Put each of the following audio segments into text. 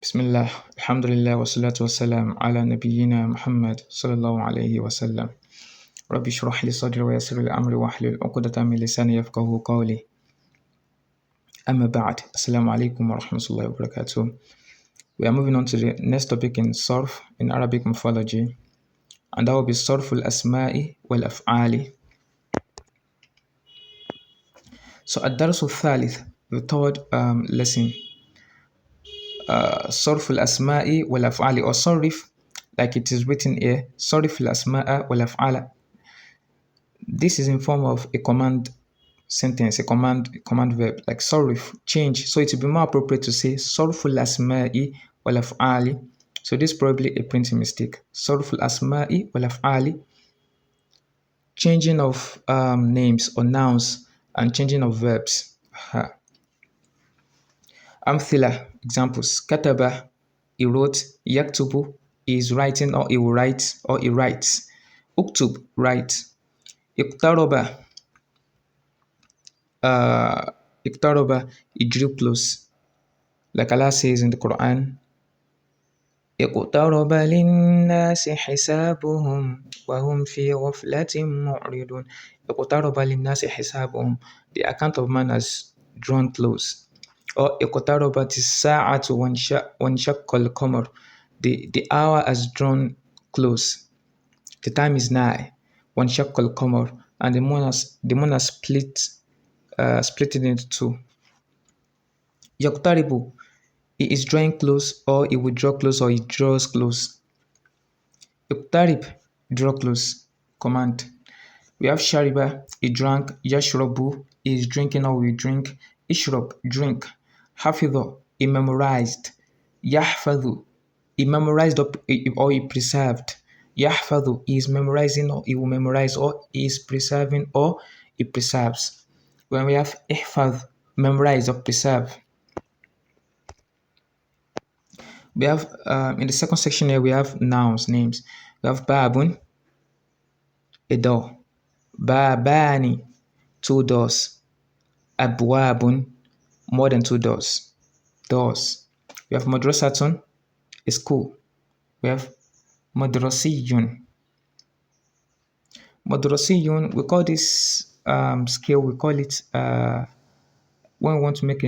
بسم الله الحمد لله والصلاة والسلام على نبينا محمد صلى الله عليه وسلم. ربي اشرح لي صدري ويسر لي أمري واحلل عقدة من لساني يفقهوا قولي. أما بعد, Assalamu alaikum wa rahmatullahi wa barakatuh. We are moving on to the next topic in Sarf, in Arabic morphology, and that will be Sarf al-Asma'i wal-Af'ali. So الدرس الثالث, the third lesson, صرف الأسماء والأفعال, or صرف, like it is written here, صرف الأسماء والأفعال. This is in form of a command sentence, a command verb, like صرف, change. So it would be more appropriate to say صرف الأسماء والأفعال. So this is probably a printing mistake. صرف الأسماء والأفعال, changing of names or nouns and changing of verbs. Amthila, examples. Kataba, he wrote. Yaktubu, he is writing, or he will write, or he writes. Uktub, write. Iqtaraba, he drew close. Like Allah says in the Quran, اقترب للناس حسابهم وهم في غفلة معرضون. اقترب للناس حسابهم, the account of man has drawn close. Or اقتربت الساعة وانشق القمر, the hour has drawn close, the time is nigh. وانشق القمر, and the moon has split it into two. يقترب, he is drawing close, or he will draw close, or he draws close. Iqtarib, draw close, command. We have Shariba, he drank. Yashrabu, he is drinking, or will drink. Ishrab, drink. Hafidha, he memorized. Yahfadhu, he memorized, or he preserved. Yahfadhu, he is memorizing, or he will memorize, or he is preserving, or he preserves. When we have Ihfadh, memorize or preserve. We have, in the second section here, we have nouns, names. We have Babun, a door. Babani, two doors. Abwabun, more than two doors. Doors. We have Madrasatun, a school. We have Madrasiyun. Madrasiyun, we call this scale, we call it, when we want to make a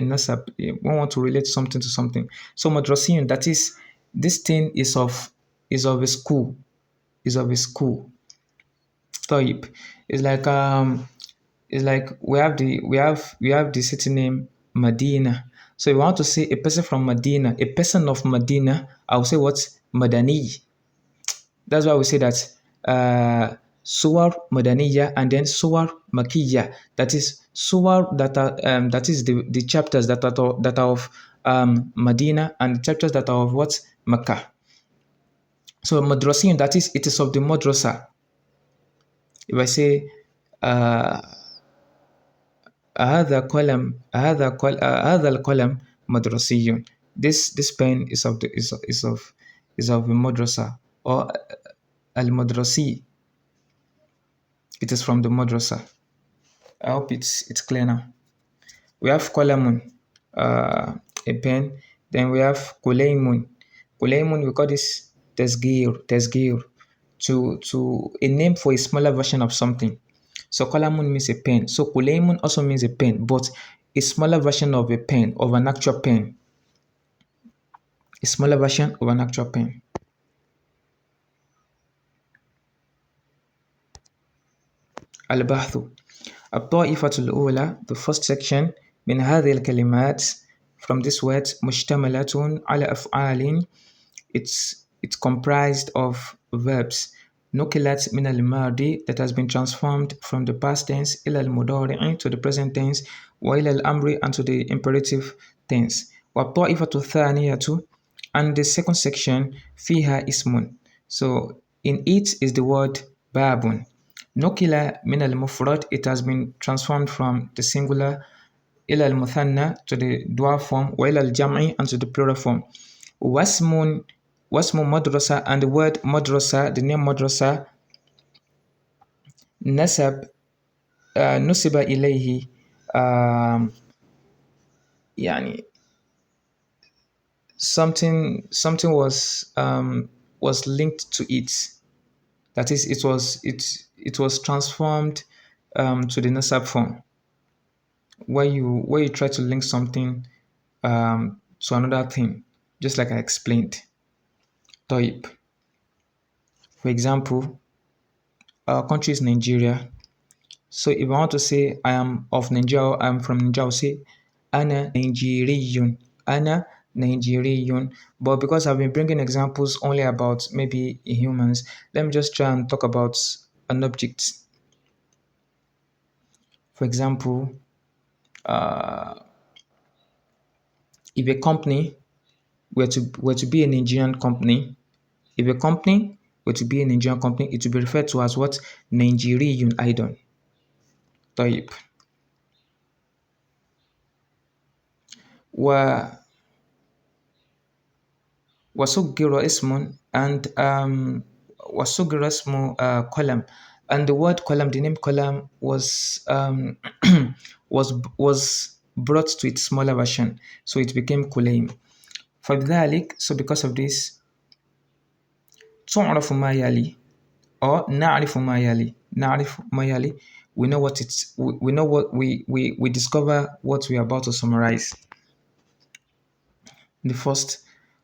nasab, when we want to relate something to something. So Madrasiyun, that is, this thing is of a school. Is of a school. Taib. It's like we have the city name Medina. So if we want to say a person from Medina, a person of Medina, I will say what? Madani. That's why we say that Suwar Madaniya and then Suwar Makiyya. That is Suwar that are that is the chapters that are of Medina, and the chapters that are of what? Makkah. So Madrasiyun, that is, it is of the madrasa. If I say هذا القلم مدرسي, this pen is of a madrasa, or al-madrasi, it is from the madrasa. I hope it's clear now. We have qalamun, a pen. Then we have kulaymun. Kulaymun, we call this tasgir, to a name for a smaller version of something. So qalamun means a pen. So kulaymun also means a pen, but a smaller version of a pen, of an actual pen. A smaller version of an actual pen. Al-Bahthu. الطائفة الأولى, the first section, من هذه الكلمات, from this word, مشتملة على أفعال, it's comprised of verbs. نقلت من الماضي, that has been transformed from the past tense, إلى المضارع, to the present tense, وإلى الأمر, and to the imperative tense. والطائفة الثانية, and the second section, فيها اسم. So in it is the word باب. نقل من المفرد, it has been transformed from the singular, إلى المثنى, to the dual form, وإلى الجمع, and to the plural form. واسم madrasa, and the word madrasa, the name madrasa, نسب نسب إليه, يعني something was linked to it. That is, it was transformed to the nasab form, where you try to link something to another thing, just like I explained. Type. For example, our country is Nigeria. So if I want to say I am of Nigeria, or I'm from Nigeria, I'll say Ana Nigeriyun. Ana Nigeriyun. But because I've been bringing examples only about maybe humans, let me just try and talk about an object. For example, uh, if a company were to be a Nigerian company, if a company were to be a Nigerian company, it will be referred to as what? Nigeriyun Idol. طيب. و وصُغِّر اسم and وصُغِّر اسم column, and the word column, the name column was was brought to its smaller version, so it became kulaim. فبذلك, so because of this, تعرف ما يلي or نعرف ما يلي. نعرف ما يلي, we know what it's we know what we discover what we are about to summarize. The first,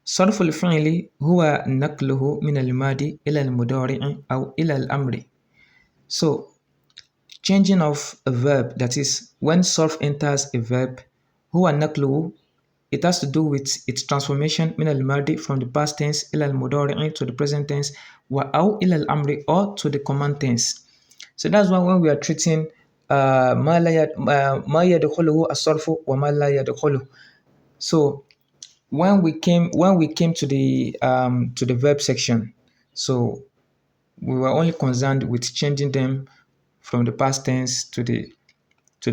صرف الفعل هو نقله من الماضي إلى المضارع أو إلى الأمر. So, changing of a verb, that is, when صرف enters a verb, هو نقله, it has to do with its transformation من الماضي, from the past tense, إلى المضارع, to the present tense, أو إلى الأمر, or to the command tense. So that's why when we are treating ما يدخله الصرف وما لا يدخله. So when we came to the verb section, so we were only concerned with changing them from the past tense to the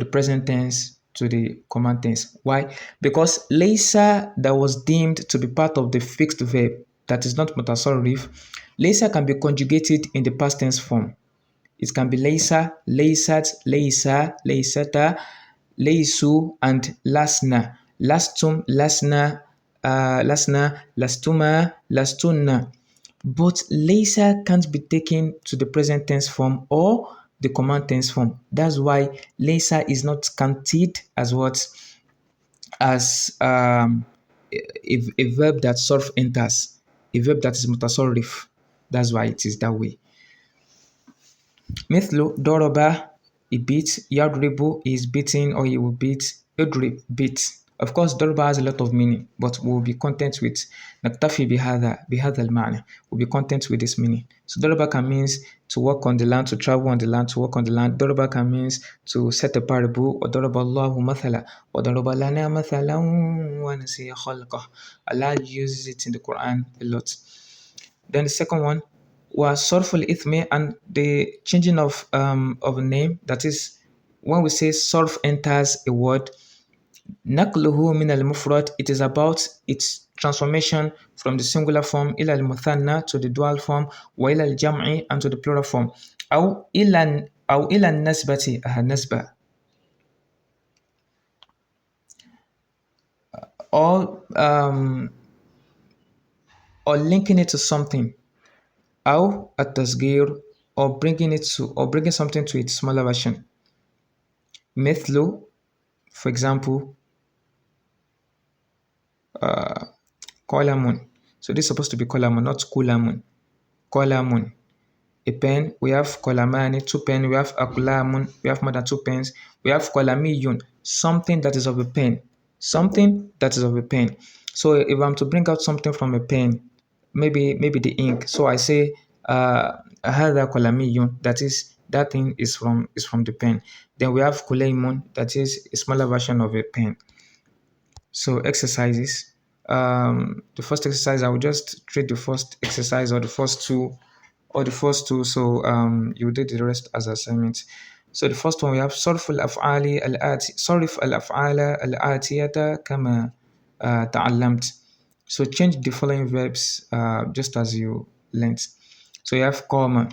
present tense to the command tense. Why? Because laysa, that was deemed to be part of the fixed verb, that is not mutasarrif, laysa can be conjugated in the past tense form. It can be laysa, laysat, laysa, laysata, laysu, and lasna. Lastum, lasna, lasna, lastuma, lastunna. But laysa can't be taken to the present tense form or the command tense form. That's why laysa is not counted as what? As a verb that surf enters, a verb that is mutasarrif. That's why it is that way. مثل ضرب, he beat. يضرب, is beating or he will beat. يضرب, beat. Of course, ضرب has a lot of meaning, but we'll be content with نكتفي بهذا المعنى. We'll be content with this meaning. So ضرب can means to walk on the land, to travel on the land, to walk on the land. ضرب can means to set a parable. وضرب الله مثلا وضرب لنا مثلا ونسي خلقه. Allah uses it in the Quran a lot. Then the second one was sorful ithmi, and the changing of a name. That is, when we say sorf enters a word, nakluhu min al-mufrad, it is about its transformation from the singular form ila al-muthanna, to the dual form, wa ila al-jam'i, and to the plural form, أو إلى النسبة, nasba, or linking it to something, أو التصغير, or bringing something to its smaller version. مثل, for example, قلم. So this is supposed to be قلم, not قلم. قلم, a pen. We have قلمان, two pen. We have أقلام, we have more than two pens. We have قلمي, something that is of a pen. Something that is of a pen. So if I'm to bring out something from a pen, maybe the ink. So I say هذا قلمي, that is, that thing is from the pen. Then we have قليم, that is a smaller version of a pen. So exercises. The first exercise, I will just treat the first exercise or the first two. So you do the rest as assignments. So the first one, we have صرف الأفعال الآتي صرف الأفعال الآتية كما تعلمت. So change the following verbs just as you learnt. So you have comma,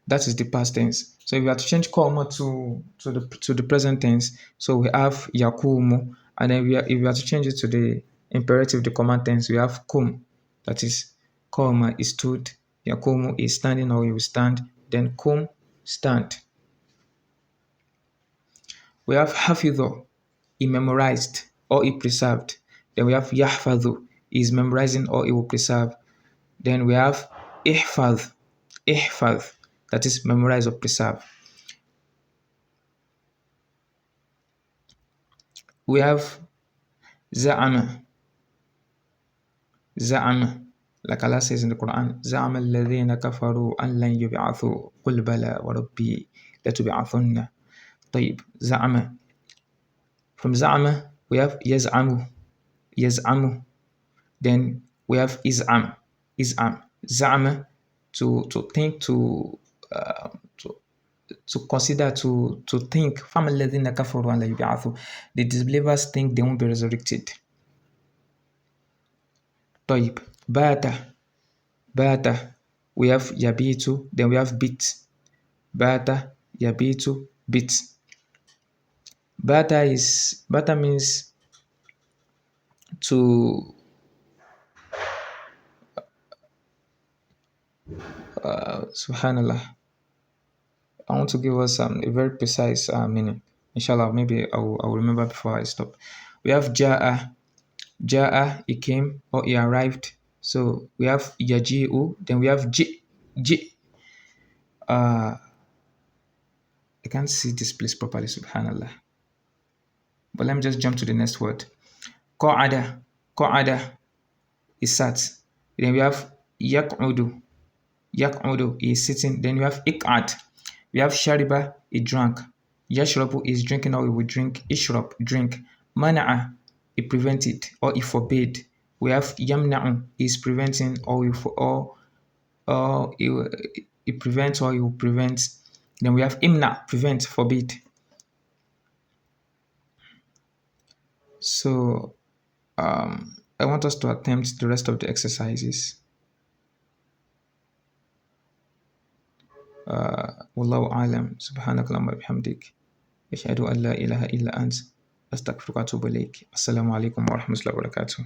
that is the past tense. So if you have to change comma to the present tense, so we have yakumu, and then if you have to change it to the imperative, the command tense, we have kum, that is qama is stood, yaqumu is standing or he will stand, then kum, stand. We have hafidhu, he memorized or he preserved. Then we have yahfadhu, he is memorizing or he will preserve. Then we have ihfadh, ihfadh, that is memorize or preserve. We have za'ama, za'ama, like Allah says in the Quran, za'ama alladhina kafaru an lan yub'athu qul bala wa rabbi latub'athunna. طيب, za'ama. From za'ama we have yaz'amu, yaz'amu. Then we have iz'am, iz'am. Za'ama, to think, to consider, to think. فَمَا الَّذِينَ كَفَرُوا أَنْ لَا يُبْعَثُوا. The disbelievers think they won't be resurrected. طيب, bata, bata. We have yabitu, then we have bit. Bata, yabitu, bit. Bata means to subhanallah. I want to give us a very precise meaning. Inshallah, maybe I will remember before I stop. We have ja'a. Ja'a, he came or he arrived. So we have yaji'u, then we have ji. I can't see this place properly, subhanallah. But let me just jump to the next word. Qa'ada, qa'ada, he sat. Then we have yaq'udu, yaq'udu, he is sitting. Then we have iq'ad. We have shariba, he drank. Yashrabu is drinking or he will drink. Ishrab, drink. Mana'a, he prevented or he forbade. We have yamna'u, he is preventing or he prevents or he will prevent. Then we have imna, prevent, forbid. So I want us to attempt the rest of the exercises. Wallahu a'lam. Subhanakallahumma wa bihamdik. Ashhadu an la ilaha illa ant. Astaghfiruka wa atubu ilayk. Assalamu alaikum wa rahmatullahi wa barakatuh.